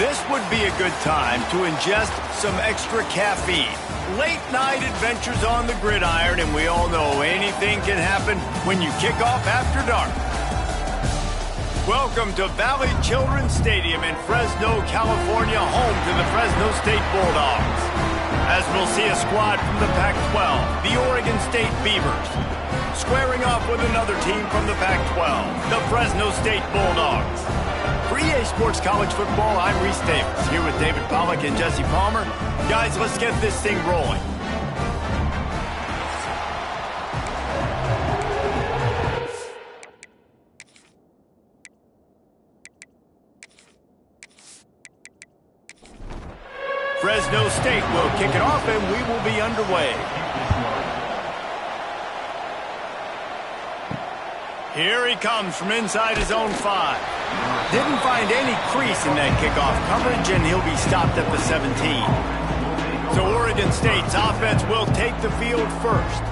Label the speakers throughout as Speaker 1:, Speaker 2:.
Speaker 1: This would be a good time to ingest some extra caffeine. Late night adventures on the gridiron, and we all know anything can happen when you kick off after dark. Welcome to Valley Children's Stadium in Fresno, California, home to the Fresno State Bulldogs. As we'll see a squad from the Pac-12, the Oregon State Beavers, squaring off with another team from the Pac-12, the Fresno State Bulldogs. For EA Sports College Football, I'm Reese Davis, here with David Pollack and Jesse Palmer. Guys, let's get this thing rolling. Fresno State will kick it off, and we will be underway. Here he comes from inside his own 5. Didn't find any crease in that kickoff coverage, and he'll be stopped at the 17. So Oregon State's offense will take the field first.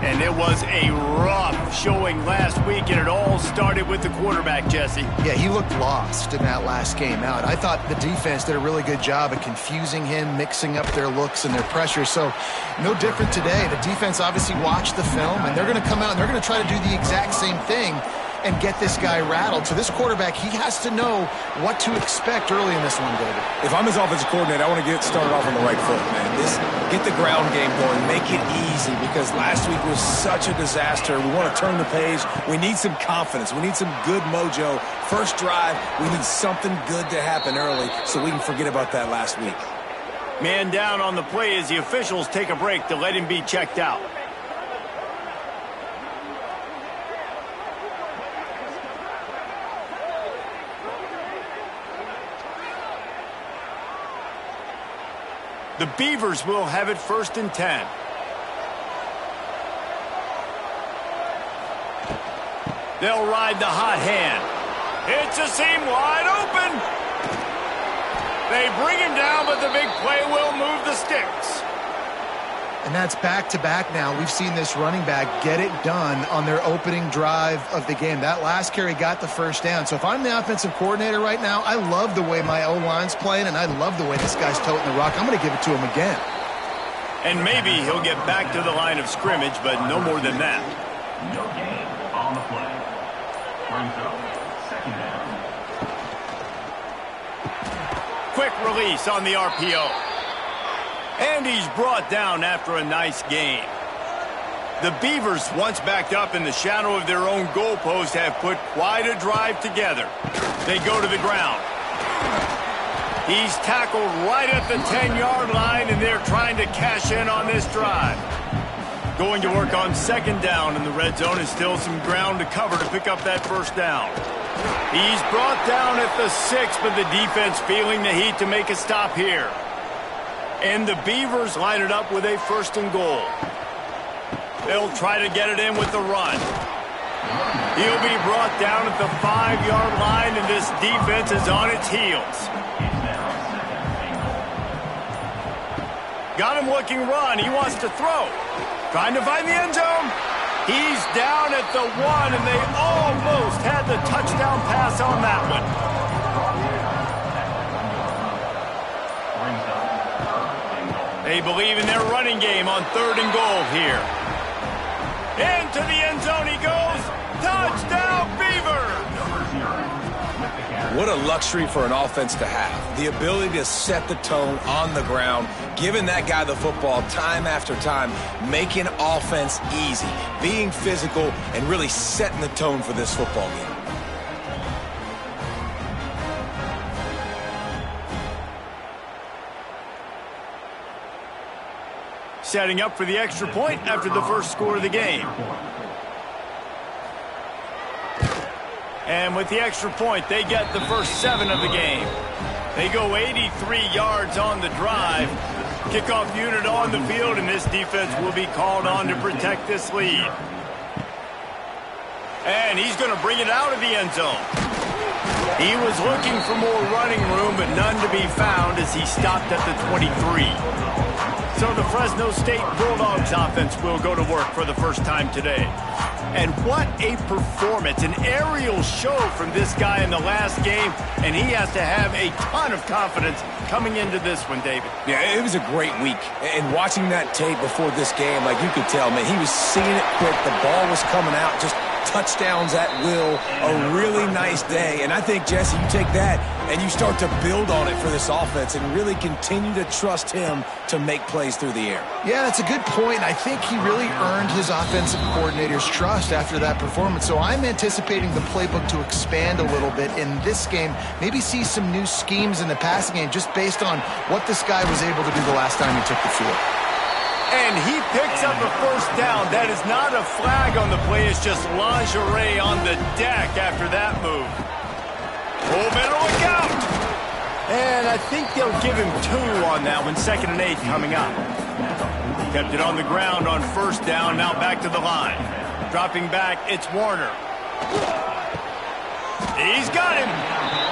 Speaker 1: And it was a rough showing last week, and it all started with the quarterback, Jesse.
Speaker 2: Yeah, he looked lost in that last game out. I thought the defense did a really good job of confusing him, mixing up their looks and their pressure. So no different today. The defense obviously watched the film, and they're going to come out and they're going to try to do the exact same thing and get this guy rattled. So this quarterback, he has to know what to expect early in this one, David.
Speaker 3: If I'm his offensive coordinator, I want to get started off on the right foot, man. Get the ground game going, make it easy, because last week was such a disaster. We want to turn the page. We need some confidence. We need some good mojo. First drive, we need something good to happen early so we can forget about that last week.
Speaker 1: Man down on the play as the officials take a break to let him be checked out. The Beavers will have it 1st and 10. They'll ride the hot hand. It's a seam wide open. They bring him down, but the big play will move the sticks.
Speaker 2: And that's back-to-back now. We've seen this running back get it done on their opening drive of the game. That last carry got the first down. So if I'm the offensive coordinator right now, I love the way my O-line's playing, and I love the way this guy's toting the rock. I'm going to give it to him again.
Speaker 1: And maybe he'll get back to the line of scrimmage, but no more than that.
Speaker 4: No gain on the play. Brings up 2nd down.
Speaker 1: Quick release on the RPO. And he's brought down after a nice gain. The Beavers, once backed up in the shadow of their own goalpost, have put quite a drive together. They go to the ground. He's tackled right at the 10-yard line, and they're trying to cash in on this drive. Going to work on 2nd down in the red zone, and still some ground to cover to pick up that 1st down. He's brought down at the 6, but the defense feeling the heat to make a stop here. And the Beavers line it up with a 1st and goal. They'll try to get it in with the run. He'll be brought down at the 5-yard line, and this defense is on its heels. Got him looking run. He wants to throw. Trying to find the end zone. He's down at the 1, and they almost had the touchdown pass on that one. They believe in their running game on 3rd and goal here. Into the end zone he goes. Touchdown, Beaver!
Speaker 3: What a luxury for an offense to have. The ability to set the tone on the ground, giving that guy the football time after time, making offense easy, being physical, and really setting the tone for this football game.
Speaker 1: Setting up for the extra point after the first score of the game. And with the extra point, they get the first 7 of the game. They go 83 yards on the drive. Kickoff unit on the field, and this defense will be called on to protect this lead. And he's going to bring it out of the end zone. He was looking for more running room, but none to be found as he stopped at the 23. so the Fresno State Bulldogs offense will go to work for the first time today. And what a performance, an aerial show from this guy in the last game, and he has to have a ton of confidence coming into this one, David.
Speaker 3: Yeah, it was a great week. And watching that tape before this game, like you could tell, man, he was seeing it quick. The ball was coming out, just touchdowns at will. A really nice day. And I think, Jesse, you take that and you start to build on it for this offense and really continue to trust him to make plays through the air.
Speaker 2: Yeah, that's a good point. I think he really earned his offensive coordinator's trust after that performance. So I'm anticipating the playbook to expand a little bit in this game. Maybe see some new schemes in the passing game just based on what this guy was able to do the last time he took the field.
Speaker 1: And he picks up a first down. That is not a flag on the play. It's just lingerie on the deck after that move. Oh, better look out. And I think they'll give him 2 on that one. 2nd and 8 coming up. Kept it on the ground on first down. Now back to the line. Dropping back, it's Warner. He's got him.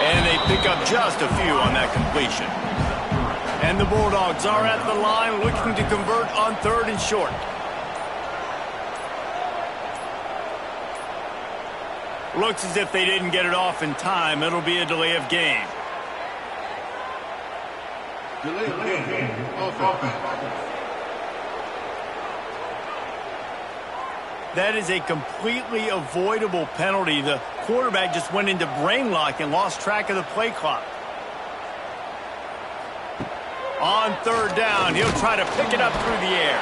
Speaker 1: And they pick up just a few on that completion. And the Bulldogs are at the line looking to convert on 3rd and short. Looks as if they didn't get it off in time. It'll be a delay of game.
Speaker 4: Delay of game. Offense.
Speaker 1: That is a completely avoidable penalty. The quarterback just went into brain lock and lost track of the play clock. On 3rd down, he'll try to pick it up through the air.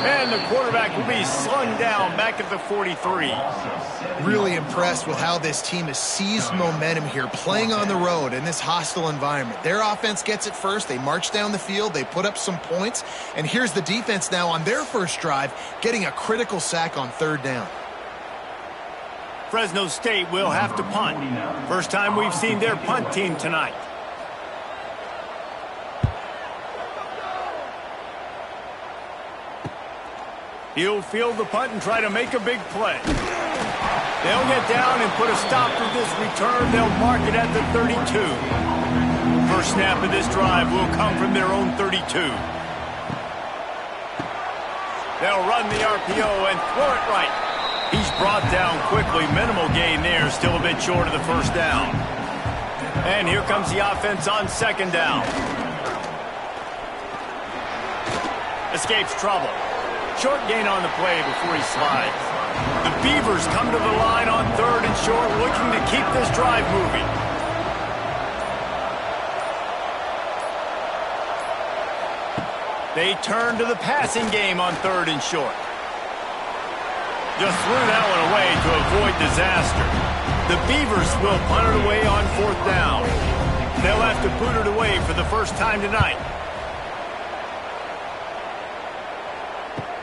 Speaker 1: And the quarterback will be slung down back at the 43.
Speaker 2: Really impressed with how this team has seized momentum here, playing on the road in this hostile environment. Their offense gets it first. They march down the field. They put up some points. And here's the defense now on their first drive, getting a critical sack on 3rd down.
Speaker 1: Fresno State will have to punt. First time we've seen their punt team tonight. He'll field the punt and try to make a big play. They'll get down and put a stop to this return. They'll mark it at the 32. First snap of this drive will come from their own 32. They'll run the RPO and throw it right. He's brought down quickly. Minimal gain there. Still a bit short of the first down. And here comes the offense on 2nd down. Escapes trouble. Short gain on the play before he slides. The Beavers come to the line on 3rd and short, looking to keep this drive moving. They turn to the passing game on 3rd and short. Just threw that one away to avoid disaster. The Beavers will punt it away on 4th down. They'll have to boot it away for the first time tonight.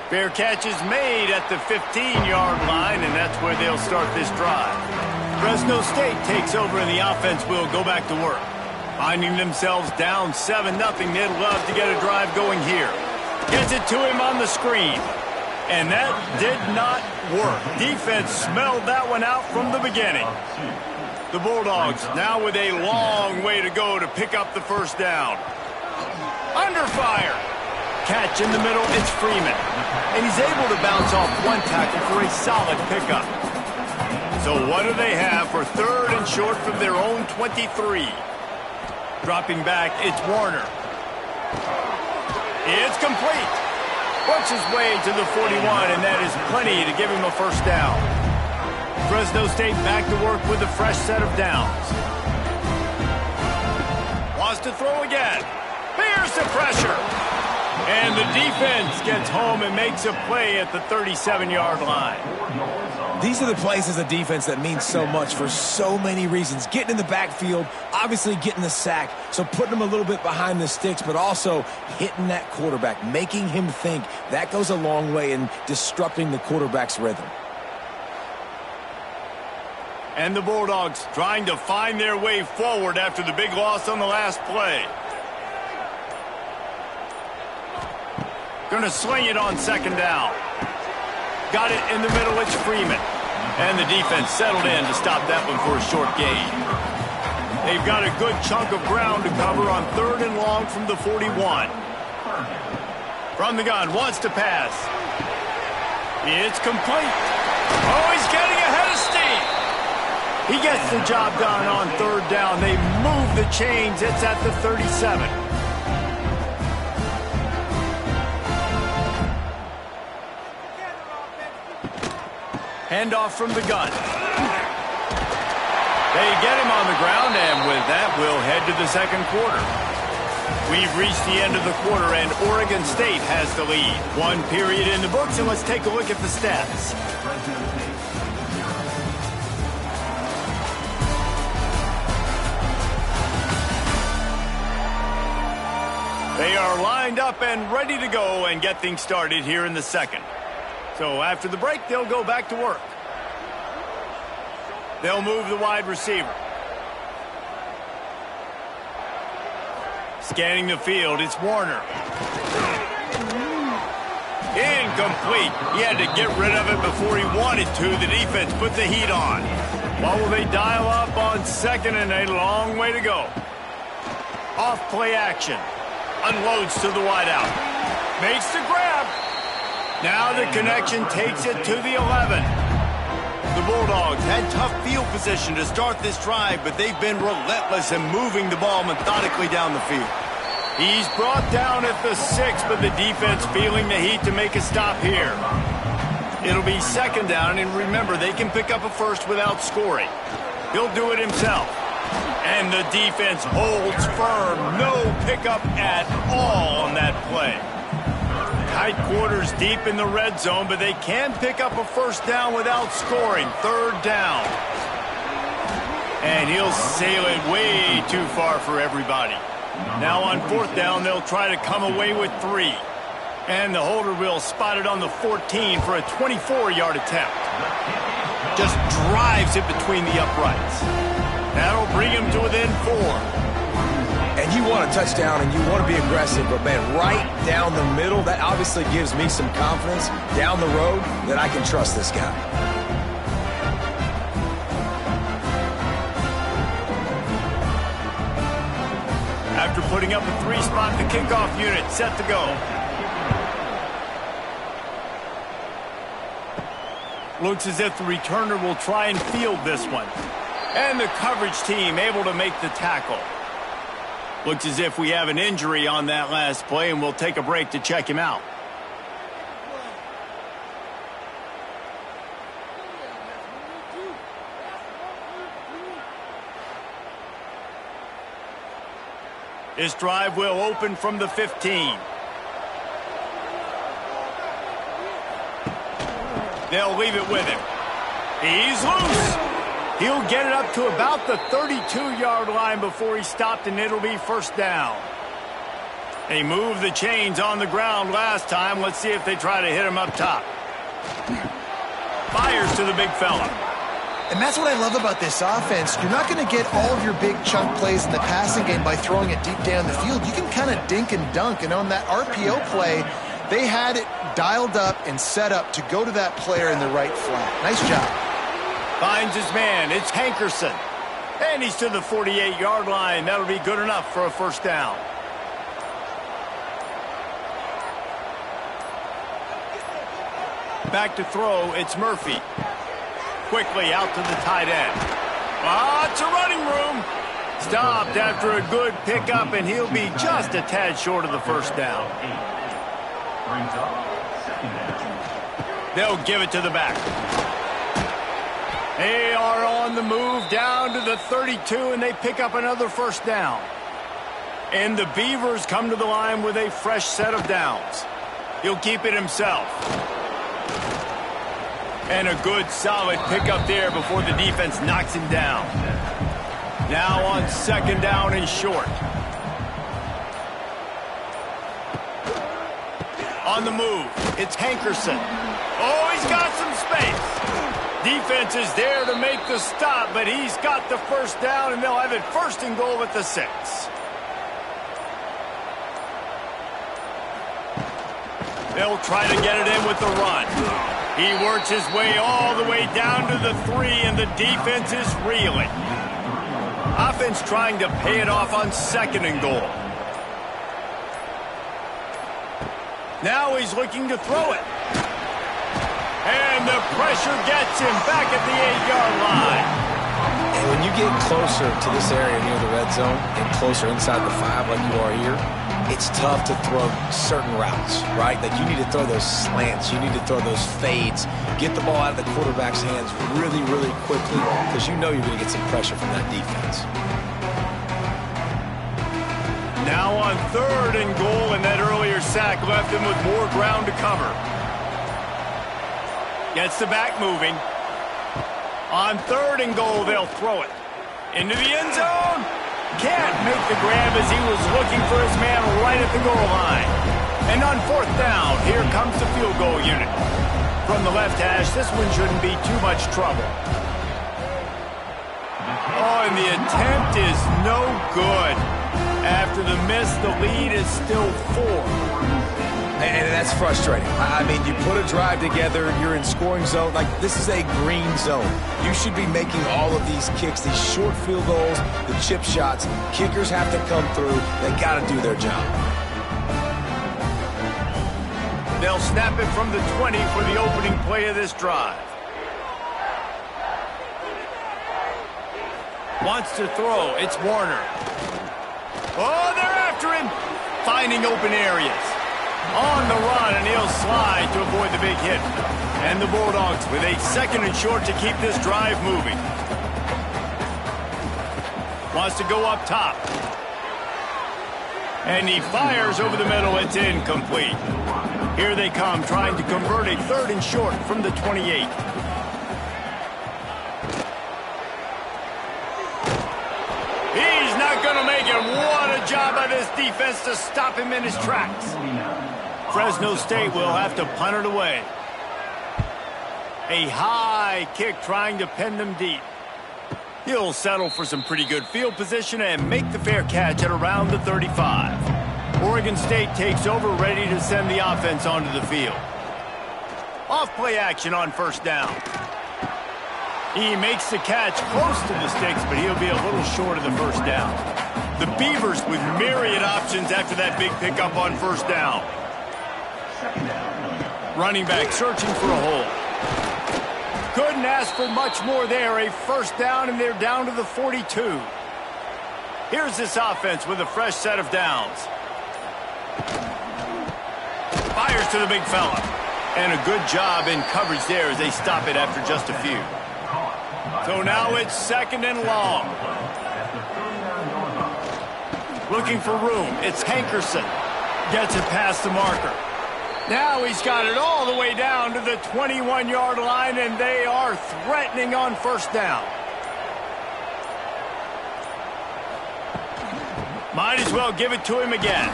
Speaker 1: Fair catch is made at the 15-yard line, and that's where they'll start this drive. Fresno State takes over, and the offense will go back to work. Finding themselves down 7-0, they'd love to get a drive going here. Gets it to him on the screen. And that did not work. Defense smelled that one out from the beginning. The Bulldogs now with a long way to go to pick up the first down. Under fire. Catch in the middle, it's Freeman. And he's able to bounce off one tackle for a solid pickup. So what do they have for 3rd and short from their own 23? Dropping back, it's Warner. It's complete. Works his way to the 41, and that is plenty to give him a first down. Fresno State back to work with a fresh set of downs. Wants to throw again. Here's the pressure. And the defense gets home and makes a play at the 37-yard line.
Speaker 3: These are the plays as a defense that mean so much for so many reasons. Getting in the backfield, obviously getting the sack, so putting them a little bit behind the sticks, but also hitting that quarterback, making him think. That goes a long way in disrupting the quarterback's rhythm.
Speaker 1: And the Bulldogs trying to find their way forward after the big loss on the last play. Going to sling it on 2nd down. Got it in the middle, it's Freeman. And the defense settled in to stop that one for a short gain. They've got a good chunk of ground to cover on 3rd and long from the 41. From the gun, wants to pass. It's complete. Oh, he's getting ahead of steam. He gets the job done on third down. They move the chains. It's at the 37. Handoff from the gun. They get him on the ground, and with that, we'll head to the second quarter. We've reached the end of the quarter, and Oregon State has the lead. One period in the books, and let's take a look at the stats. They are lined up and ready to go and get things started here in the second. So after the break, they'll go back to work. They'll move the wide receiver. Scanning the field, it's Warner. Incomplete. He had to get rid of it before he wanted to. The defense put the heat on. What will they dial up on second, and a long way to go? Off play action. Unloads to the wideout. Makes the grab. Now the connection takes it to the 11. The Bulldogs had tough field position to start this drive, but they've been relentless in moving the ball methodically down the field. He's brought down at the 6, but the defense feeling the heat to make a stop here. It'll be second down, and remember, they can pick up a first without scoring. He'll do it himself. And the defense holds firm. No pickup at all on that play. Tight quarters deep in the red zone, but they can pick up a first down without scoring. Third down. And he'll sail it way too far for everybody. Now on fourth down, they'll try to come away with 3. And the holder will spot it on the 14 for a 24-yard attempt. Just drives it between the uprights. That'll bring him to within 4.
Speaker 3: And you want a touchdown and you want to be aggressive, but man, right down the middle, that obviously gives me some confidence down the road that I can trust this guy.
Speaker 1: After putting up a 3-spot, the kickoff unit set to go. Looks as if the returner will try and field this one. And the coverage team able to make the tackle. Looks as if we have an injury on that last play, and we'll take a break to check him out. This drive will open from the 15. They'll leave it with him. He's loose. He'll get it up to about the 32-yard line before he stopped, and it'll be first down. They moved the chains on the ground last time. Let's see if they try to hit him up top. Fires to the big fella.
Speaker 2: And that's what I love about this offense. You're not going to get all of your big chunk plays in the passing game by throwing it deep down the field. You can kind of dink and dunk. And on that RPO play, they had it dialed up and set up to go to that player in the right flat. Nice job.
Speaker 1: Finds his man. It's Hankerson. And he's to the 48-yard line. That'll be good enough for a first down. Back to throw. It's Murphy. Quickly out to the tight end. It's a running room. Stopped after a good pickup, and he'll be just a tad short of the first down. They'll give it to the back. They are on the move down to the 32, and they pick up another first down. And the Beavers come to the line with a fresh set of downs. He'll keep it himself. And a good, solid pickup there before the defense knocks him down. Now on second down and short. On the move, it's Hankerson. Oh, he's got some space. Defense is there to make the stop, but he's got the first down, and they'll have it first and goal at the 6. They'll try to get it in with the run. He works his way all the way down to the 3, and the defense is reeling. Offense trying to pay it off on second and goal. Now he's looking to throw it. And the pressure gets him back at the 8-yard line.
Speaker 3: And when you get closer to this area near the red zone and closer inside the 5 like you are here, it's tough to throw certain routes, right? Like you need to throw those slants. You need to throw those fades. Get the ball out of the quarterback's hands really, really quickly because you know you're going to get some pressure from that defense.
Speaker 1: Now on 3rd and goal, and that earlier sack left him with more ground to cover. Gets the back moving. On 3rd and goal, they'll throw it. Into the end zone. Can't make the grab as he was looking for his man right at the goal line. And on 4th down, here comes the field goal unit. From the left hash, this one shouldn't be too much trouble. Oh, and the attempt is no good. After the miss, the lead is still 4.
Speaker 3: And that's frustrating. I mean, you put a drive together, you're in scoring zone. Like, this is a green zone. You should be making all of these kicks, these short field goals, the chip shots. Kickers have to come through. They got to do their job.
Speaker 1: They'll snap it from the 20 for the opening play of this drive. Wants to throw. It's Warner. Oh, they're after him. Finding open areas. On the run, and he'll slide to avoid the big hit. And the Bulldogs with a 2nd and short to keep this drive moving. Wants to go up top. And he fires over the middle. It's incomplete. Here they come, trying to convert a 3rd and short from the 28. He's not going to make it. What a job by this defense to stop him in his tracks. Fresno State will have to punt it away. A high kick trying to pin them deep. He'll settle for some pretty good field position and make the fair catch at around the 35. Oregon State takes over, ready to send the offense onto the field. Off play action on 1st down. He makes the catch close to the sticks, but he'll be a little short of the 1st down. The Beavers with myriad options after that big pickup on 1st down. Running back searching for a hole. Couldn't ask for much more there. A 1st down, and they're down to the 42. Here's this offense with a fresh set of downs. Fires to the big fella. And a good job in coverage there as they stop it after just a few. So now it's 2nd and long. Looking for room. It's Hankerson. Gets it past the marker. Now he's got it all the way down to the 21-yard line, and they are threatening on 1st down. Might as well give it to him again.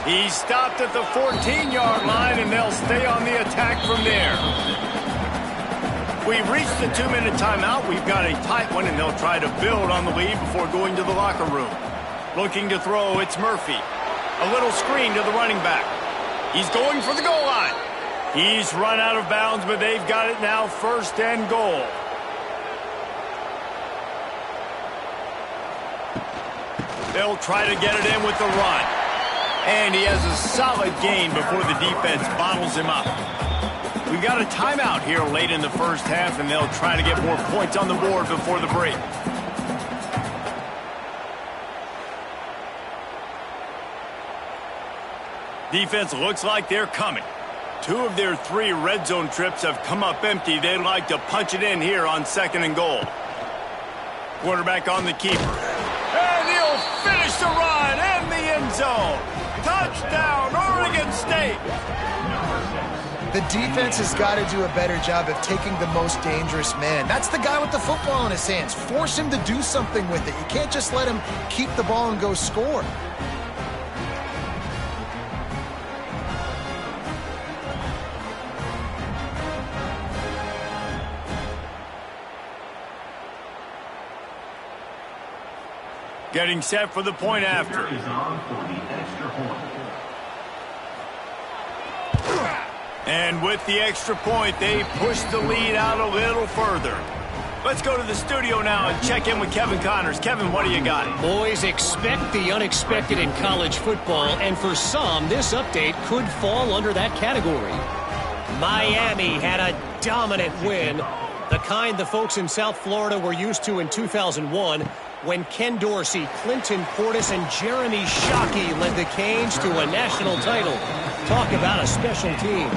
Speaker 1: He's stopped at the 14-yard line, and they'll stay on the attack from there. We've reached the 2-minute timeout. We've got a tight one, and they'll try to build on the lead before going to the locker room. Looking to throw, it's Murphy. A little screen to the running back. He's going for the goal line. He's run out of bounds, but they've got it now 1st and goal. They'll try to get it in with the run. And he has a solid gain before the defense bottles him up. We've got a timeout here late in the 1st half, and they'll try to get more points on the board before the break. Defense looks like they're coming. 2 of their 3 red zone trips have come up empty. They'd like to punch it in here on 2nd and goal. Quarterback on the keeper. And he'll finish the run in the end zone. Touchdown, Oregon State.
Speaker 2: The defense has got to do a better job of taking the most dangerous man. That's the guy with the football in his hands. Force him to do something with it. You can't just let him keep the ball and go score.
Speaker 1: Getting set for the point after. And with the extra point, they push the lead out a little further. Let's go to the studio now and check in with Kevin Connors. Kevin, what do you got?
Speaker 5: Boys, expect the unexpected in college football, and for some, this update could fall under that category. Miami had a dominant win, the kind the folks in South Florida were used to in 2001 when Ken Dorsey, Clinton Portis, and Jeremy Shockey led the Canes to a national title. Talk about a special team.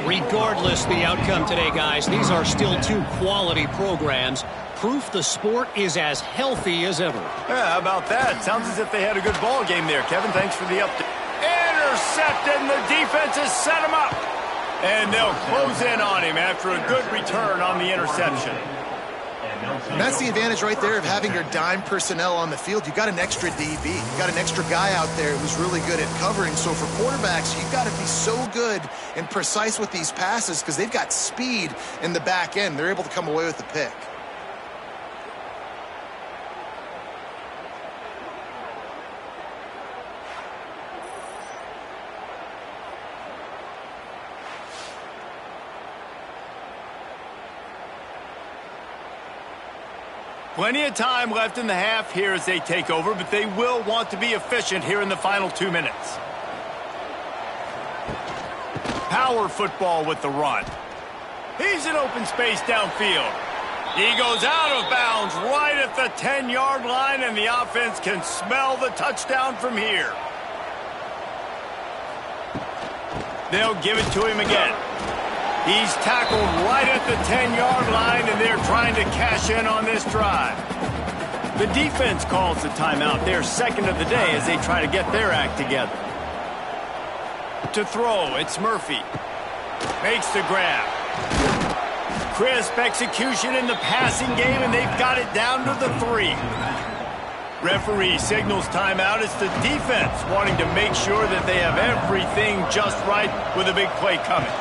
Speaker 5: Regardless the outcome today, guys, these are still two quality programs. Proof the sport is as healthy as ever.
Speaker 1: Yeah, how about that? Sounds as if they had a good ball game there. Kevin, thanks for the update. Intercepted, and the defense has set him up. And they'll close in on him after a good return on the interception.
Speaker 2: And that's the advantage right there of having your dime personnel on the field. You got an extra DB. You got an extra guy out there who's really good at covering. So for quarterbacks, you've got to be so good and precise with these passes because they've got speed in the back end. They're able to come away with the pick.
Speaker 1: Plenty of time left in the half here as they take over, but they will want to be efficient here in the final 2 minutes. Power football with the run. He's in open space downfield. He goes out of bounds right at the 10-yard line, and the offense can smell the touchdown from here. They'll give it to him again. He's tackled right at the 10-yard line, and they're trying to cash in on this drive. The defense calls the timeout. They're second of the day as they try to get their act together. To throw, it's Murphy. Makes the grab. Crisp execution in the passing game, and they've got it down to the 3. Referee signals timeout. It's the defense wanting to make sure that they have everything just right with a big play coming.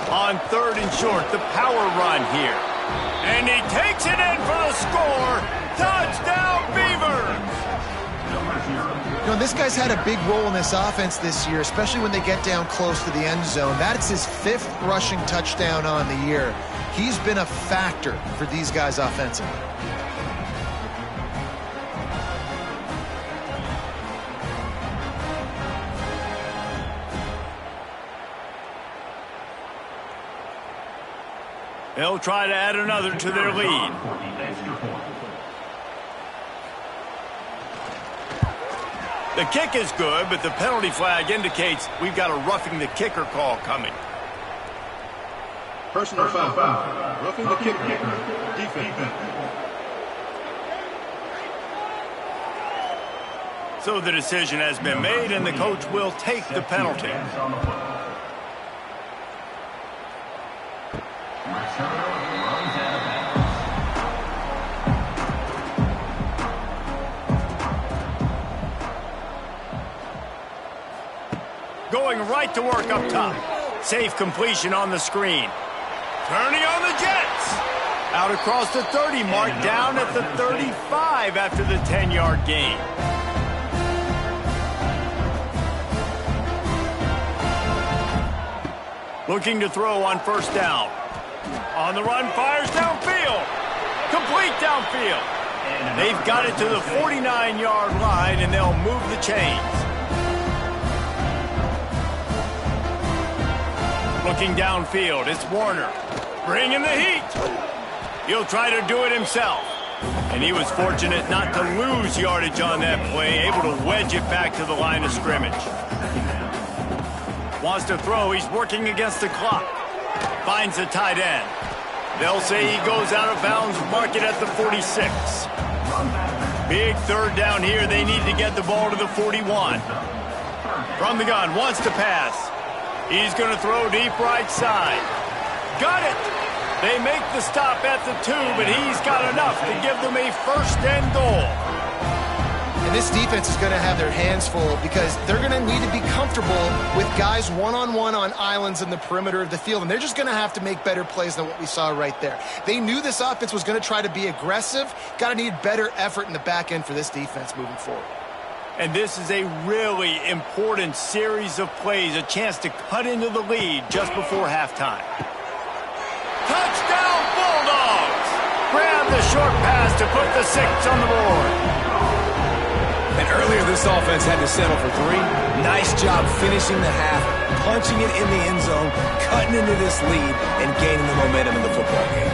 Speaker 1: On 3rd and short, the power run here. And he takes it in for the score. Touchdown, Beavers!
Speaker 2: You know, this guy's had a big role in this offense this year, especially when they get down close to the end zone. That's his 5th rushing touchdown on the year. He's been a factor for these guys offensively.
Speaker 1: They'll try to add another to their lead. The kick is good, but the penalty flag indicates we've got a roughing the kicker call coming.
Speaker 6: Personal foul. Roughing the kicker. Defense.
Speaker 1: So the decision has been made, and the coach will take the penalty. Going right to work up top. Safe completion on the screen. Turning on the Jets. Out across the 30 mark, down at the 35 after the 10-yard gain. Looking to throw on 1st down. On the run, fires downfield. Complete downfield. They've got it to the 49-yard line, and they'll move the chains. Looking downfield, it's Warner. Bringing the heat. He'll try to do it himself. And he was fortunate not to lose yardage on that play, able to wedge it back to the line of scrimmage. Wants to throw, he's working against the clock. Finds the tight end. They'll say he goes out of bounds, mark it at the 46. Big 3rd down here, they need to get the ball to the 41. From the gun, wants to pass. He's going to throw deep right side. Got it! They make the stop at the 2, but he's got enough to give them a 1st and goal.
Speaker 2: And this defense is going to have their hands full because they're going to need to be comfortable with guys one-on-one on islands in the perimeter of the field, and they're just going to have to make better plays than what we saw right there. They knew this offense was going to try to be aggressive. Got to need better effort in the back end for this defense moving forward.
Speaker 1: And this is a really important series of plays, a chance to cut into the lead just before halftime. Touchdown, Bulldogs! Grab the short pass to put the 6 on the board.
Speaker 3: And earlier this offense had to settle for 3. Nice job finishing the half, punching it in the end zone, cutting into this lead, and gaining the momentum in the football game.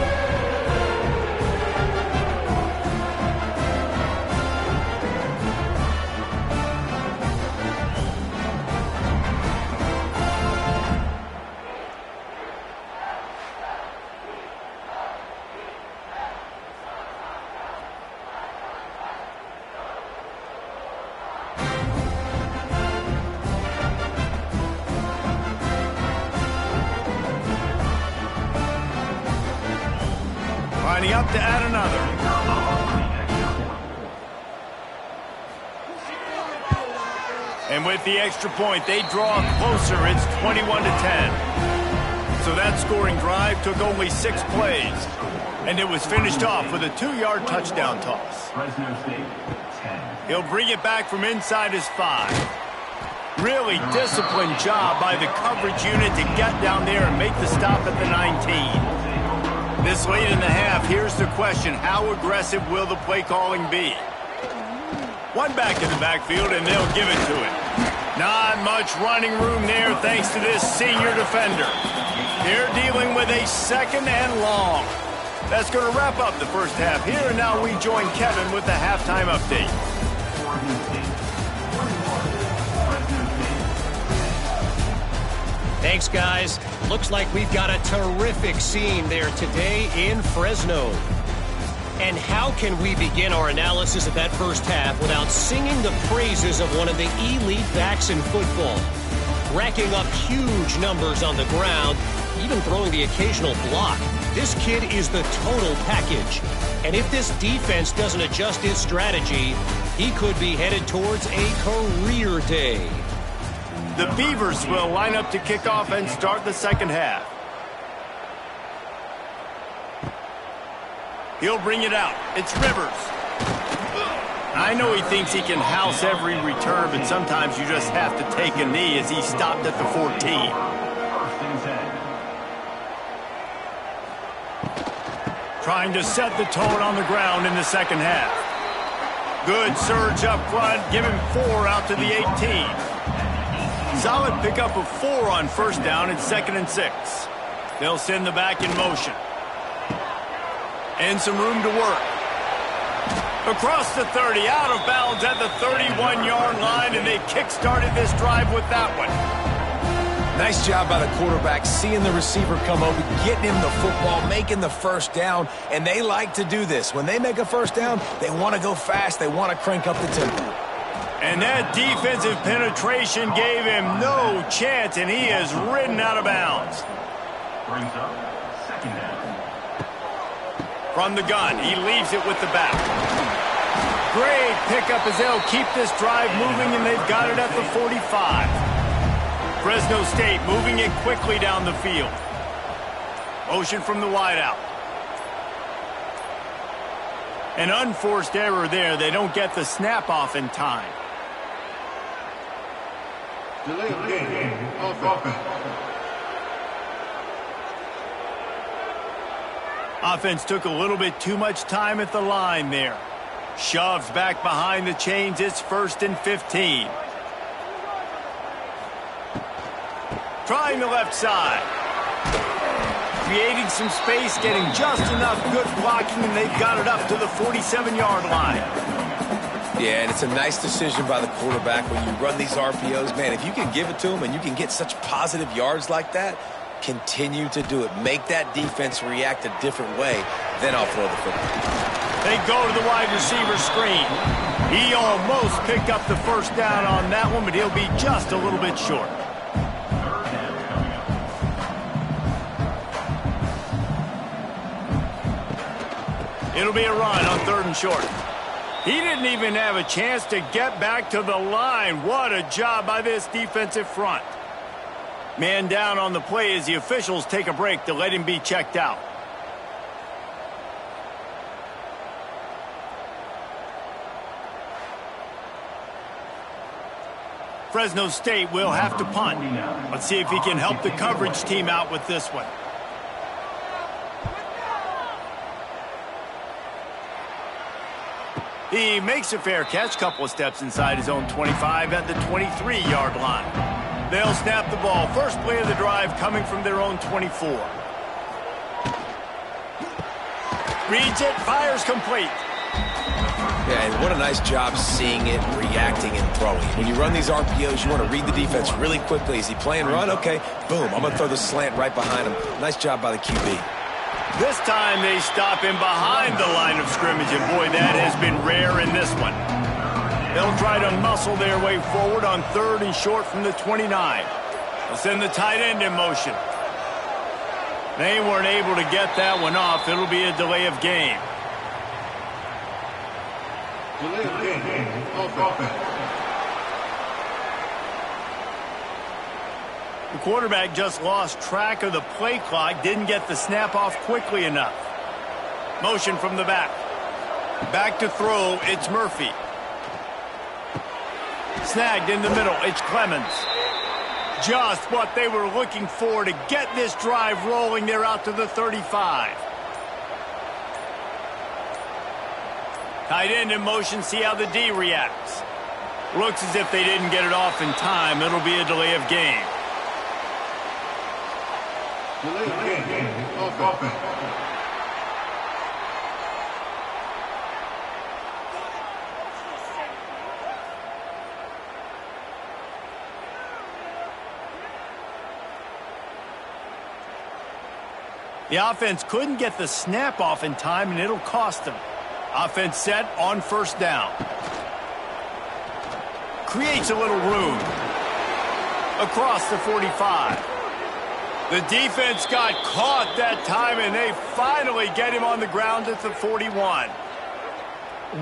Speaker 1: Lining up to add another. And with the extra point, they draw closer. It's 21-10. So that scoring drive took only 6 plays. And it was finished off with a 2-yard touchdown toss.
Speaker 4: Fresno State, 10.
Speaker 1: He'll bring it back from inside his 5. Really disciplined job by the coverage unit to get down there and make the stop at the 19. This late in the half, here's the question: how aggressive will the play calling be? One back in the backfield, and they'll give it to him. Not much running room there thanks to this senior defender. They're dealing with a 2nd and long. That's going to wrap up the first half here, and now we join Kevin with the halftime update.
Speaker 5: Thanks, guys. Looks like we've got a terrific scene there today in Fresno. And how can we begin our analysis of that first half without singing the praises of one of the elite backs in football? Racking up huge numbers on the ground, even throwing the occasional block. This kid is the total package. And if this defense doesn't adjust his strategy, he could be headed towards a career day.
Speaker 1: The Beavers will line up to kick off and start the second half. He'll bring it out. It's Rivers. I know he thinks he can house every return, but sometimes you just have to take a knee as he stopped at the 14.
Speaker 4: 1st and 10.
Speaker 1: Trying to set the tone on the ground in the second half. Good surge up front. Give him 4 out to the 18. Solid pickup of 4 on 1st down and 2nd and 6. They'll send the back in motion. And some room to work. Across the 30, out of bounds at the 31-yard line, and they kick-started this drive with that one.
Speaker 3: Nice job by the quarterback, seeing the receiver come open, getting him the football, making the 1st down, and they like to do this. When they make a 1st down, they want to go fast, they want to crank up the tempo.
Speaker 1: And that defensive penetration gave him no chance, and he is ridden out of bounds.
Speaker 4: Brings up 2nd down.
Speaker 1: From the gun, he leaves it with the back. Great pickup as they'll keep this drive moving, and they've got it at the 45. Fresno State moving it quickly down the field. Motion from the wideout. An unforced error there. They don't get the snap off in time.
Speaker 6: Delay of game. Offense.
Speaker 1: Offense took a little bit too much time at the line there. Shoves back behind the chains. It's 1st and 15. Trying the left side. Creating some space, getting just enough good blocking, and they've got it up to the 47-yard line.
Speaker 3: Yeah, and it's a nice decision by the quarterback when you run these RPOs. Man, if you can give it to him and you can get such positive yards like that, continue to do it. Make that defense react a different way, then I'll throw the football.
Speaker 1: They go to the wide receiver screen. He almost picked up the 1st down on that one, but he'll be just a little bit short. It'll be a run on 3rd and short. He didn't even have a chance to get back to the line. What a job by this defensive front. Man down on the play as the officials take a break to let him be checked out. Fresno State will have to punt. Let's see if he can help the coverage team out with this one. He makes a fair catch, couple of steps inside his own 25 at the 23-yard line. They'll snap the ball. First play of the drive coming from their own 24. Reads it, fires complete.
Speaker 3: Yeah, and what a nice job seeing it, reacting, and throwing. When you run these RPOs, you want to read the defense really quickly. Is he playing run? Okay, boom, I'm going to throw the slant right behind him. Nice job by the QB.
Speaker 1: This time they stop him behind the line of scrimmage, and boy, that has been rare in this one. They'll try to muscle their way forward on 3rd and short from the 29. They'll send the tight end in motion. They weren't able to get that one off. It'll be a delay of game.
Speaker 6: Delay of game. Offense.
Speaker 1: The quarterback just lost track of the play clock, didn't get the snap off quickly enough. Motion from the back. Back to throw, it's Murphy. Snagged in the middle, it's Clemens. Just what they were looking for to get this drive rolling. They're out to the 35. Tight end in motion, see how the D reacts. Looks as if they didn't get it off in time. It'll be a delay of game.
Speaker 6: Delay of game. Offense.
Speaker 1: The offense couldn't get the snap off in time, and it'll cost them. Offense set on 1st down. Creates a little room. Across the 45. The defense got caught that time, and they finally get him on the ground at the 41.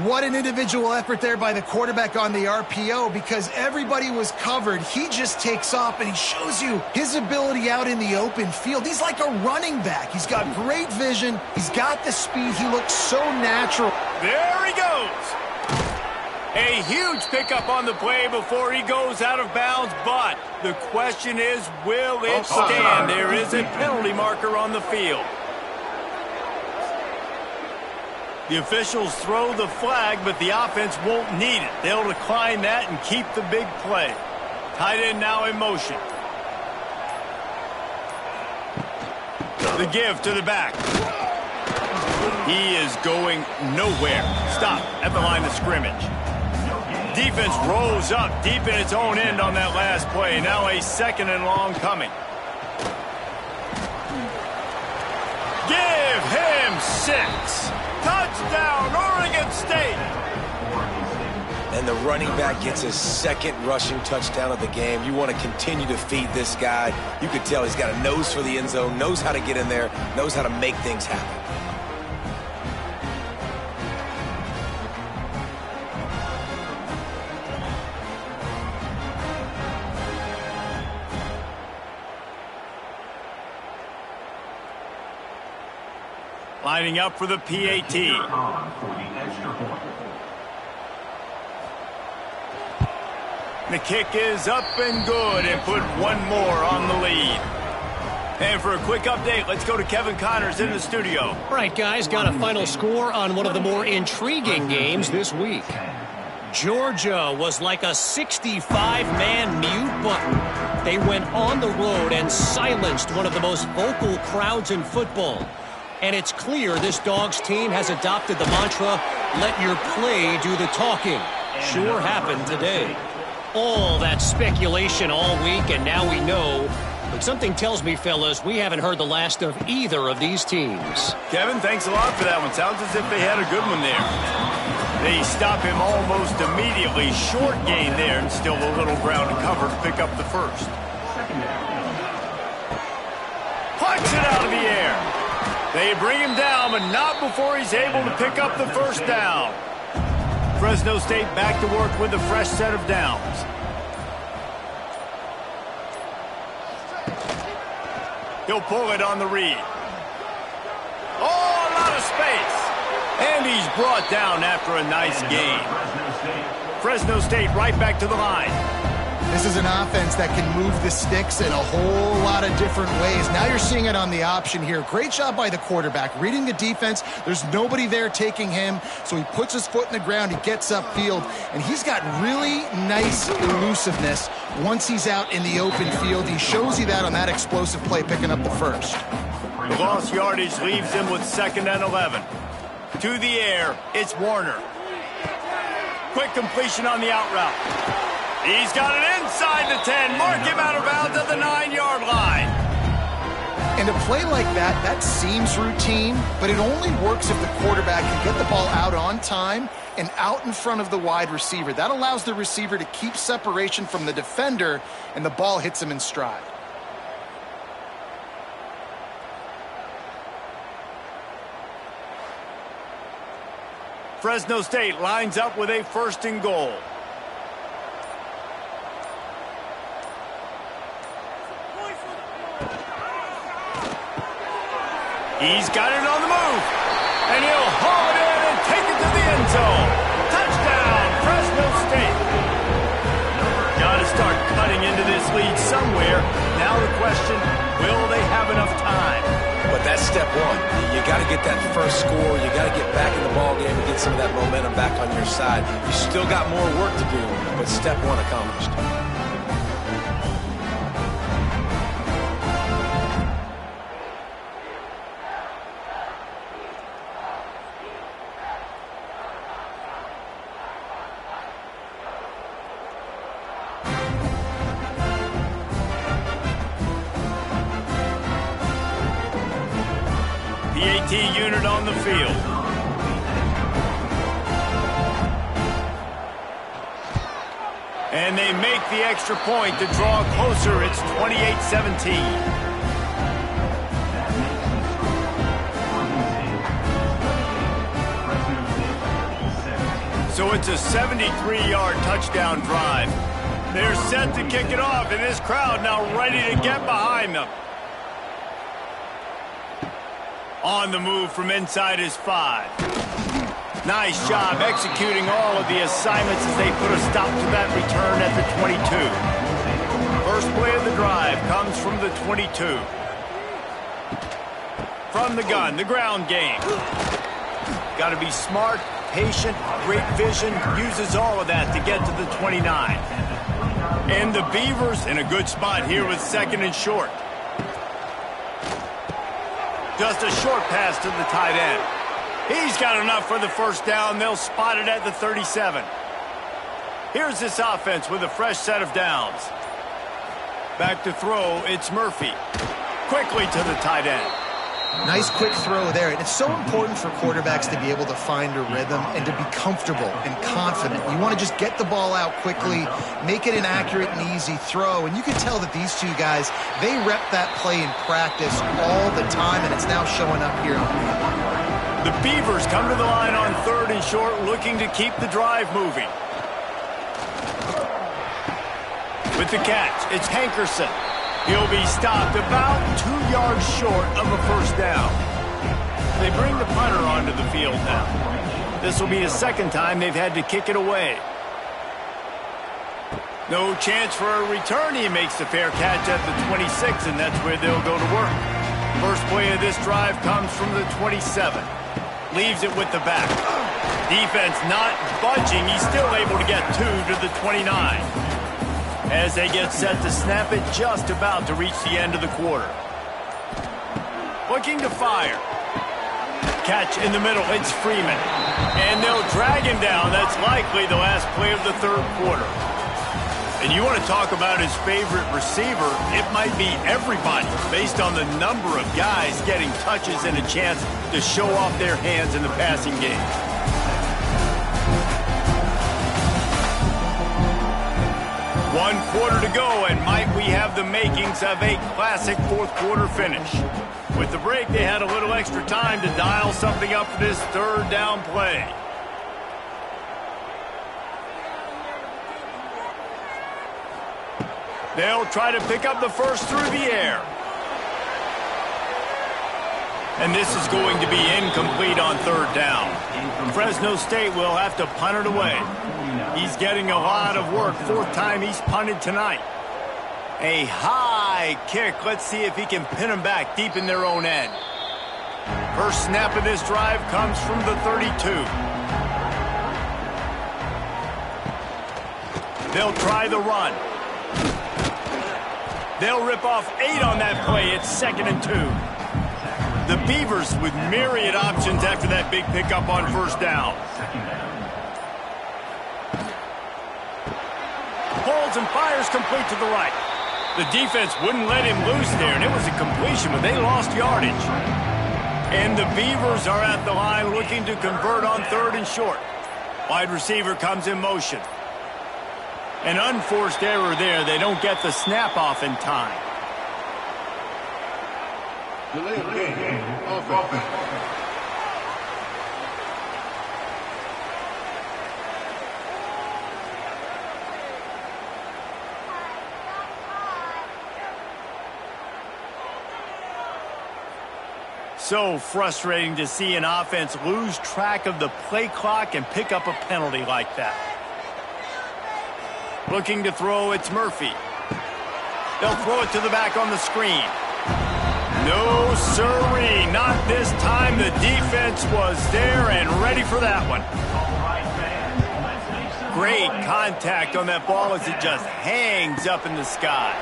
Speaker 2: What an individual effort there by the quarterback on the RPO, because everybody was covered. He just takes off, and he shows you his ability out in the open field. He's like a running back. He's got great vision. He's got the speed. He looks so natural.
Speaker 1: There he goes. A huge pickup on the play before he goes out of bounds, but the question is, will it stand? There is a penalty marker on the field. The officials throw the flag, but the offense won't need it. They'll decline that and keep the big play. Tight end now in motion. The give to the back. He is going nowhere. Stop at the line of scrimmage. Defense rolls up deep in its own end on that last play. Now a 2nd and long coming. Give him 6. Touchdown, Oregon State.
Speaker 3: And the running back gets his 2nd rushing touchdown of the game. You want to continue to feed this guy. You could tell he's got a nose for the end zone, knows how to get in there, knows how to make things happen.
Speaker 1: Lining up for the PAT. The kick is up and good, and put one more on the lead. And for a quick update, let's go to Kevin Connors in the studio.
Speaker 5: All right, guys, got a final score on one of the more intriguing games this week. Georgia was like a 65-man mute button. They went on the road and silenced one of the most vocal crowds in football. And it's clear this Dogs team has adopted the mantra, let your play do the talking. Sure happened today. All that speculation all week, and now we know. But something tells me, fellas, we haven't heard the last of either of these teams.
Speaker 1: Kevin, thanks a lot for that one. Sounds as if they had a good one there. They stop him almost immediately. Short gain there, and still a little ground to cover to pick up the 1st. Punch it out of the air. They bring him down, but not before he's able to pick up the 1st down. Fresno State back to work with a fresh set of downs. He'll pull it on the read. Oh, a lot of space. And he's brought down after a nice gain. Fresno State right back to the line.
Speaker 2: This is an offense that can move the sticks in a whole lot of different ways. Now you're seeing it on the option here. Great job by the quarterback. Reading the defense, there's nobody there taking him, so he puts his foot in the ground, he gets upfield, and he's got really nice elusiveness once he's out in the open field. He shows you that on that explosive play, picking up the first.
Speaker 1: The lost yardage leaves him with 2nd and 11. To the air, it's Warner. Quick completion on the out route. He's got it inside the 10. Mark him out of bounds at the 9-yard line.
Speaker 2: And a play like that, that seems routine, but it only works if the quarterback can get the ball out on time and out in front of the wide receiver. That allows the receiver to keep separation from the defender, and the ball hits him in stride.
Speaker 1: Fresno State lines up with a 1st and goal. He's got it on the move, and he'll haul it in and take it to the end zone. Touchdown, Fresno State. Got to start cutting into this lead somewhere. Now the question, will they have enough time?
Speaker 3: But that's step one. You got to get that first score. You got to get back in the ball game and get some of that momentum back on your side. You still got more work to do, but step one accomplished.
Speaker 1: The AT unit on the field. And they make the extra point to draw closer. It's 28-17. So it's a 73-yard touchdown drive. They're set to kick it off, and this crowd now ready to get behind them. On the move from inside his 5. Nice job executing all of the assignments as they put a stop to that return at the 22. First play of the drive comes from the 22. From the gun, the ground game. Got to be smart, patient, great vision, uses all of that to get to the 29. And the Beavers in a good spot here with 2nd and short. Just a short pass to the tight end. He's got enough for the 1st down. They'll spot it at the 37. Here's this offense with a fresh set of downs. Back to throw, it's Murphy. Quickly to the tight end.
Speaker 2: Nice quick throw there. And it's so important for quarterbacks to be able to find a rhythm and to be comfortable and confident. You want to just get the ball out quickly, make it an accurate and easy throw. And you can tell that these two guys, they rep that play in practice all the time, and it's now showing up here on the field.
Speaker 1: The Beavers come to the line on 3rd and short, looking to keep the drive moving. With the catch, it's Hankerson. He'll be stopped about 2 yards short of a 1st down. They bring the punter onto the field now. This will be the 2nd time they've had to kick it away. No chance for a return. He makes the fair catch at the 26, and that's where they'll go to work. First play of this drive comes from the 27. Leaves it with the back. Defense not budging. He's still able to get 2 to the 29. As they get set to snap it, just about to reach the end of the quarter. Looking to fire. Catch in the middle, it's Freeman. And they'll drag him down. That's likely the last play of the 3rd quarter. And you want to talk about his favorite receiver, it might be everybody based on the number of guys getting touches and a chance to show off their hands in the passing game. One quarter to go, and might we have the makings of a classic 4th quarter finish. With the break, they had a little extra time to dial something up for this 3rd down play. They'll try to pick up the first through the air. And this is going to be incomplete on third down. Fresno State will have to punt it away. He's getting a lot of work. Fourth time he's punted tonight. A high kick. Let's see if he can pin them back deep in their own end. First snap of this drive comes from the 32. They'll try the run. They'll rip off 8 on that play. It's 2nd and 2. The Beavers with myriad options after that big pickup on first down. Holds and fires complete to the right. The defense wouldn't let him loose there, and it was a completion, but they lost yardage. And the Beavers are at the line looking to convert on 3rd and short. Wide receiver comes in motion. An unforced error there. They don't get the snap off in time.
Speaker 6: Delay of game. Offense.
Speaker 1: So frustrating to see an offense lose track of the play clock and pick up a penalty like that. Looking to throw, it's Murphy. They'll throw it to the back on the screen. No, sirree, not this time. The defense was there and ready for that one. Great contact on that ball as it just hangs up in the sky.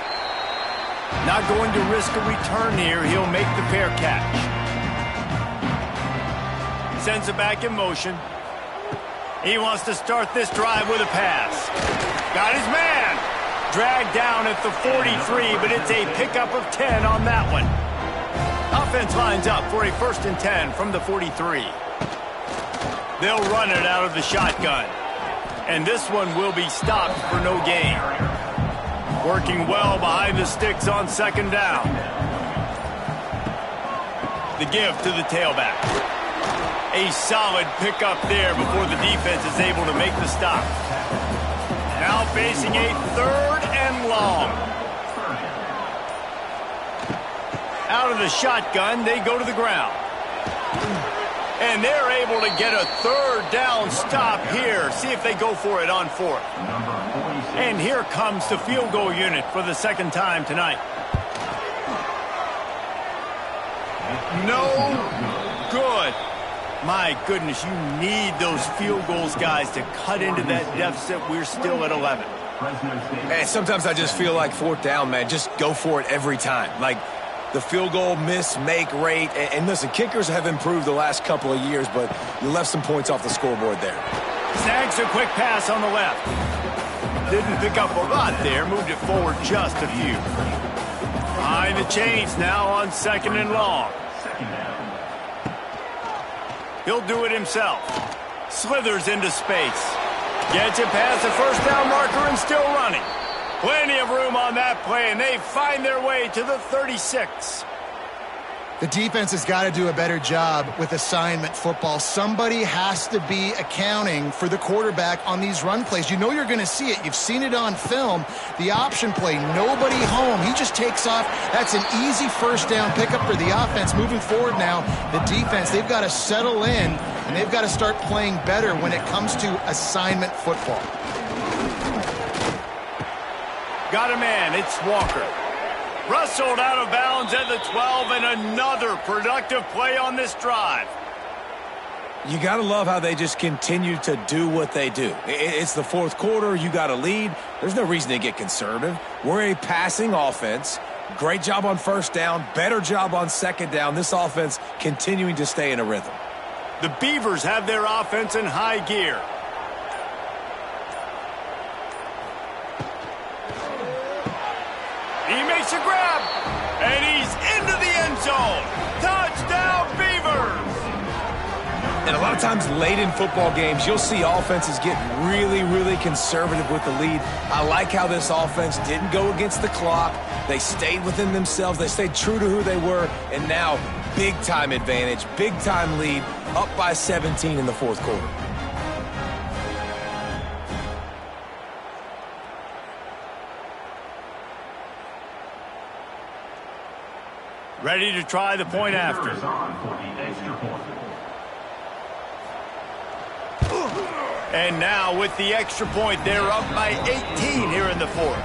Speaker 1: Not going to risk a return here. He'll make the fair catch. Sends it back in motion. He wants to start this drive with a pass. Got his man. Dragged down at the 43, but it's a pickup of 10 on that one. Offense lines up for a 1st and 10 from the 43. They'll run it out of the shotgun. And this one will be stopped for no gain. Working well behind the sticks on 2nd down. The give to the tailback. A solid pickup there before the defense is able to make the stop. Now facing a 3rd and long. Out of the shotgun, they go to the ground. And they're able to get a 3rd down stop here. See if they go for it on 4th. And here comes the field goal unit for the 2nd time tonight. No good. My goodness, you need those field goals, guys, to cut into that deficit. We're still at 11.
Speaker 3: And sometimes I just feel like 4th down, man, just go for it every time. Like the field goal miss-make rate. And listen, kickers have improved the last couple of years, but you left some points off the scoreboard there.
Speaker 1: Snags a quick pass on the left. Didn't pick up a lot there, moved it forward just a few. Behind the chains now on 2nd and long. He'll do it himself. Slithers into space. Gets it past the 1st down marker and still running. Plenty of room on that play, and they find their way to the 36.
Speaker 2: The defense has got to do a better job with assignment football. Somebody has to be accounting for the quarterback on these run plays. You know you're going to see it. You've seen it on film. The option play, nobody home. He just takes off. That's an easy 1st down pickup for the offense. Moving forward now, the defense, they've got to settle in, and they've got to start playing better when it comes to assignment football.
Speaker 1: Got a man. It's Walker. Rustled out of bounds at the 12, and another productive play on this drive.
Speaker 3: You got to love how they just continue to do what they do. It's the 4th quarter. You got a lead. There's no reason to get conservative. We're a passing offense. Great job on 1st down. Better job on 2nd down. This offense continuing to stay in a rhythm.
Speaker 1: The Beavers have their offense in high gear. He makes a grab, and he's into the end zone. Touchdown, Beavers!
Speaker 3: And a lot of times late in football games, you'll see offenses get really, really conservative with the lead. I like how this offense didn't go against the clock. They stayed within themselves. They stayed true to who they were. And now, big-time advantage, big-time lead, up by 17 in the 4th quarter.
Speaker 1: Ready to try the point after. And now with the extra point, they're up by 18 here in the fourth.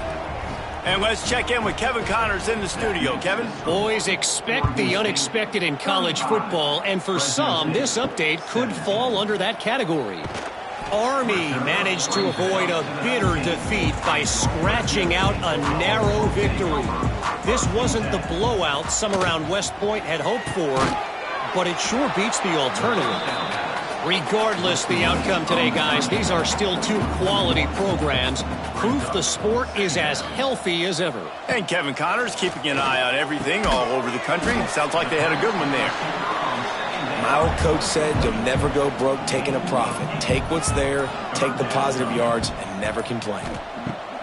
Speaker 1: And let's check in with Kevin Connors in the studio. Kevin?
Speaker 5: Boys, expect the unexpected in college football, and for some, this update could fall under that category. Army managed to avoid a bitter defeat by scratching out a narrow victory. This wasn't the blowout some around West Point had hoped for, but it sure beats the alternative. Regardless the outcome today, guys, these are still two quality programs. Proof the sport is as healthy as ever.
Speaker 1: And Kevin Connors keeping an eye on everything all over the country. Sounds like they had a good one there.
Speaker 3: My old coach said you'll never go broke taking a profit. Take what's there, take the positive yards, and never complain.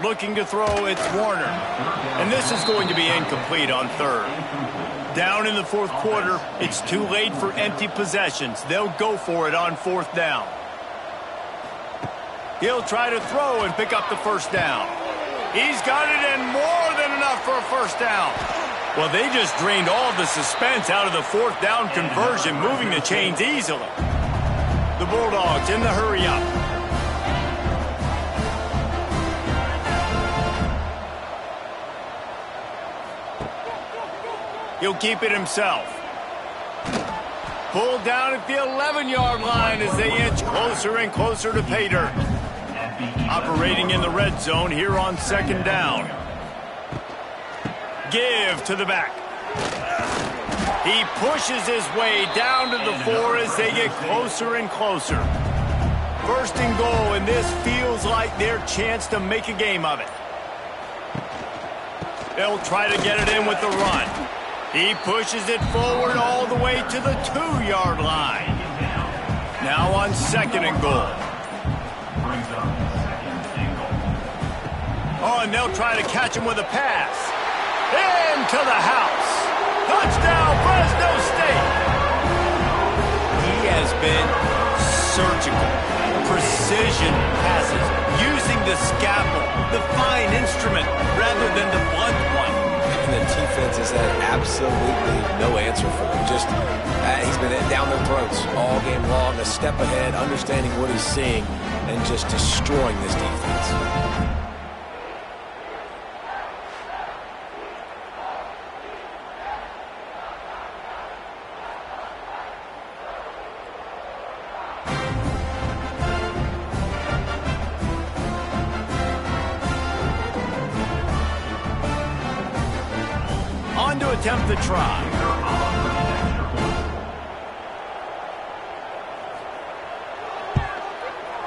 Speaker 1: Looking to throw, it's Warner. And this is going to be incomplete on third. Down in the fourth quarter, it's too late for empty possessions. They'll go for it on fourth down. He'll try to throw and pick up the first down. He's got it, and more than enough for a first down. Well, they just drained all the suspense out of the fourth down conversion, moving the chains easily. The Bulldogs in the hurry-up. He'll keep it himself. Pulled down at the 11-yard line as they inch closer and closer to pay dirt. Operating in the red zone here on second down. Give to the back. He pushes his way down to the 4 as they get closer and closer. First and goal, and this feels like their chance to make a game of it. They'll try to get it in with the run. He pushes it forward all the way to the 2-yard line. Now on second and goal. Oh, and they'll try to catch him with a pass. Into the house. Touchdown, Fresno State. He has been surgical. Precision passes. Using the scalpel, the fine instrument, rather than the blunt one.
Speaker 3: The defense has had absolutely no answer for him. Just, he's been down their throats all game long, a step ahead, understanding what he's seeing, and just destroying this defense.
Speaker 1: Attempt the try.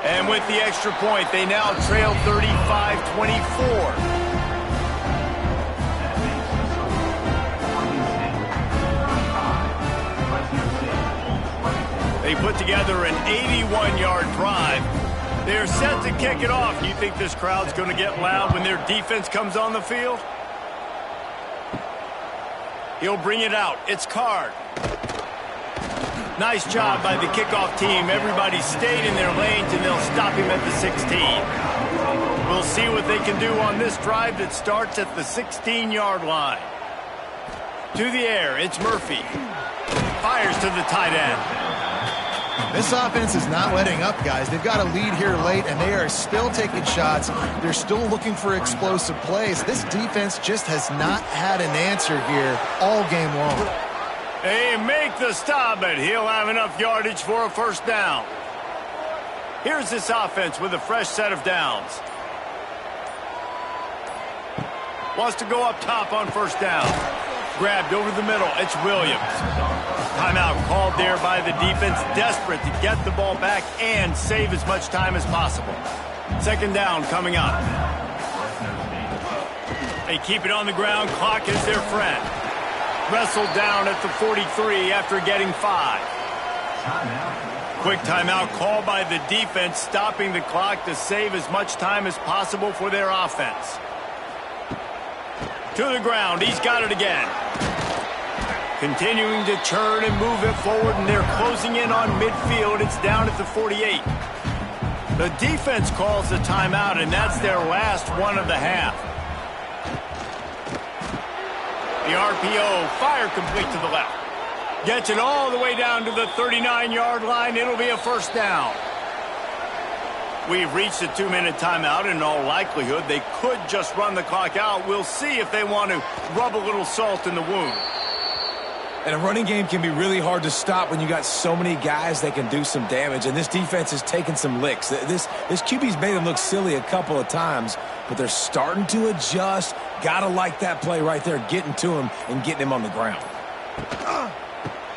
Speaker 1: And with the extra point, they now trail 35-24. They put together an 81-yard drive. They're set to kick it off. You think this crowd's going to get loud when their defense comes on the field? He'll bring it out. It's Card. Nice job by the kickoff team. Everybody stayed in their lanes, and they'll stop him at the 16. We'll see what they can do on this drive that starts at the 16-yard line. To the air, it's Murphy. Fires to the tight end.
Speaker 2: This offense is not letting up, guys. They've got a lead here late, and they are still taking shots. They're still looking for explosive plays. This defense just has not had an answer here all game long.
Speaker 1: They make the stop, but he'll have enough yardage for a first down. Here's this offense with a fresh set of downs. Wants to go up top on first down. Grabbed over the middle. It's Williams. Timeout called there by the defense, desperate to get the ball back and save as much time as possible. Second down coming up. They keep it on the ground. Clock is their friend. Wrestled down at the 43 after getting 5. Quick timeout called by the defense, stopping the clock to save as much time as possible for their offense. To the ground. He's got it again. Continuing to churn and move it forward, and they're closing in on midfield. It's down at the 48. The defense calls the timeout, and that's their last one of the half. The RPO, fire complete to the left. Gets it all the way down to the 39-yard line. It'll be a first down. We've reached a 2-minute timeout. In all likelihood, they could just run the clock out. We'll see if they want to rub a little salt in the wound.
Speaker 3: And a running game can be really hard to stop when you got so many guys that can do some damage. And this defense is taking some licks. This QB's made them look silly a couple of times, but they're starting to adjust. Gotta like that play right there, getting to him and getting him on the ground.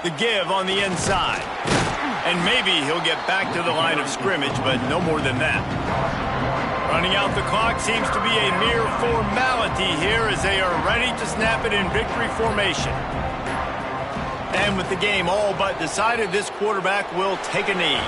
Speaker 1: The give on the inside. And maybe he'll get back to the line of scrimmage, but no more than that. Running out the clock seems to be a mere formality here as they are ready to snap it in victory formation. And with the game all but decided, this quarterback will take a knee.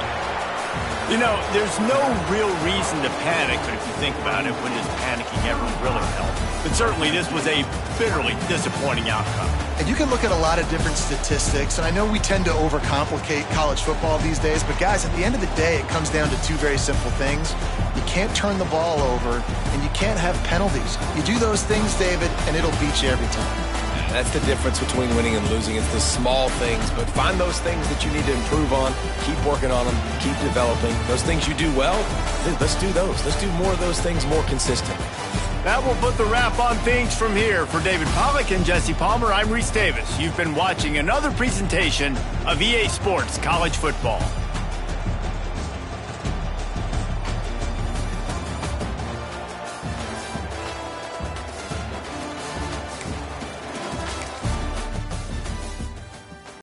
Speaker 1: You know, there's no real reason to panic, but if you think about it, when does panicking ever really help? But certainly this was a bitterly disappointing outcome.
Speaker 2: And you can look at a lot of different statistics, and I know we tend to overcomplicate college football these days, but guys, at the end of the day, it comes down to two very simple things. You can't turn the ball over, and you can't have penalties. You do those things, David, and it'll beat you every time.
Speaker 3: That's the difference between winning and losing. It's the small things, but find those things that you need to improve on. Keep working on them. Keep developing. Those things you do well, let's do those. Let's do more of those things more consistently.
Speaker 1: That will put the wrap on things from here. For David Pollack and Jesse Palmer, I'm Reese Davis. You've been watching another presentation of EA Sports College Football.